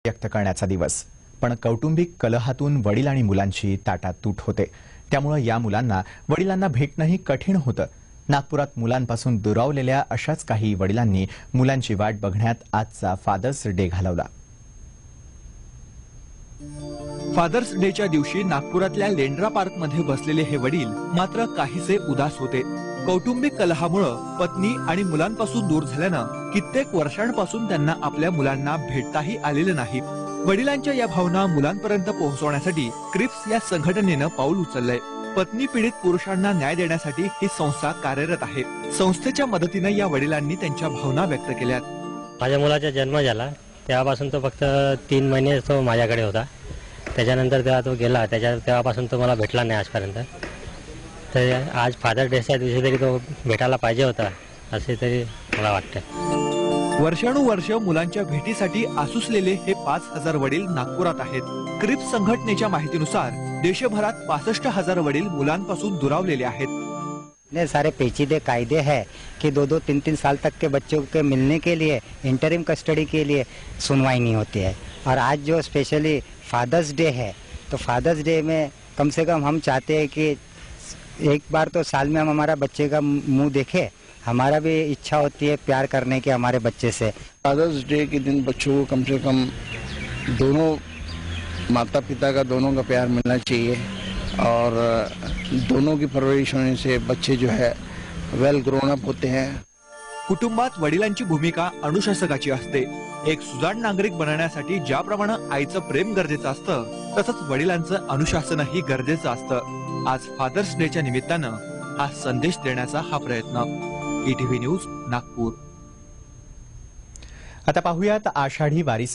व्यक्त करण्याचा दिवस। पण कौटुंबिक कलहातून वडील आणि मुलांची ताटात तूट होते, त्यामुळे या मुलांना वडिलांना भेटणंही कठीण होतं। नागपुरात मुलांपासून दुरावलेल्या अशाच काही वडिलांनी मुलांची वाट बघण्यात आजचा फादर्स डे घालवला। फादर्स डेच्या दिवशी नागपुरातल्या लेंड्रा पार्क मध्ये बसलेले हे वडील मात्र काहीसे उदास होते। कौटुंबिक कलहामुळे पत्नी आणि मुलांपासून दूर झाल्यानं कित्येक वर्षांपासून त्यांना आपल्या मुलांना भेटताही आलेलं नाही। वडिलांच्या या भावना मुलांपर्यंत पोहोचवण्यासाठी क्रिप्स या संघटनेनं पाऊल उचललंय। पत्नी पीडित पुरुषांना न्याय देण्यासाठी ही संस्था कार्यरत आहे। संस्थेच्या मदतीने या वडिलांनी त्यांच्या भावना व्यक्त केल्यात। माझ्या मुलाचा जन्म झाला तेव्हापासून तो फक्त 3 महिने तो माझ्याकडे होता। त्याच्यानंतर तेव्हा तो गेला, तेव्हापासून तो मला भेटला नाही आजपर्यंत। तर आज फादर डेच्या दिवशी तरी तो भेटायला पाहिजे होता असे तरी मला वाटतं। वर्षानुवर्ष मुलांच्या भेटीसाठी आसुसलेले हे 5000 वडील नागपुरात आहेत। क्रिप्स संघटनेच्या माहितीनुसार देशभरात 65,000 वडील मुलांपासून दुरावलेले आहेत। इतने सारे पेचीदे कायदे हैं कि 2-2, 3-3 साल तक के बच्चों के मिलने के लिए इंटरिम कस्टडी के लिए सुनवाई नहीं होती है। और आज जो स्पेशली फादर्स डे है, तो फादर्स डे में कम से कम हम चाहते हैं कि एक बार तो साल में हम हमारा बच्चे का मुंह देखें। हमारा भी इच्छा होती है प्यार करने की हमारे बच्चे से। फादर्स डे के दिन बच्चों को कम से कम दोनों माता पिता का दोनों का प्यार मिलना चाहिए और दोनों की परवरिश होने से बच्चे जो है वेल ग्रोन अप होते हैं। कुटुंबात वडिलांची भूमिका अनुशासकाची असते। एक सुजाण नागरिक बनण्यासाठी ज्याप्रमाणे आईचं प्रेम गरजेचं असतं, तसंच वडिलांचं अनुशासनही गरजेचं असतं। आज फादर्स डेच्या निमित्तानं हा संदेश देण्याचा हा प्रयत्न। ETV news Nagpur. आता पाहूयात आषाढी वारी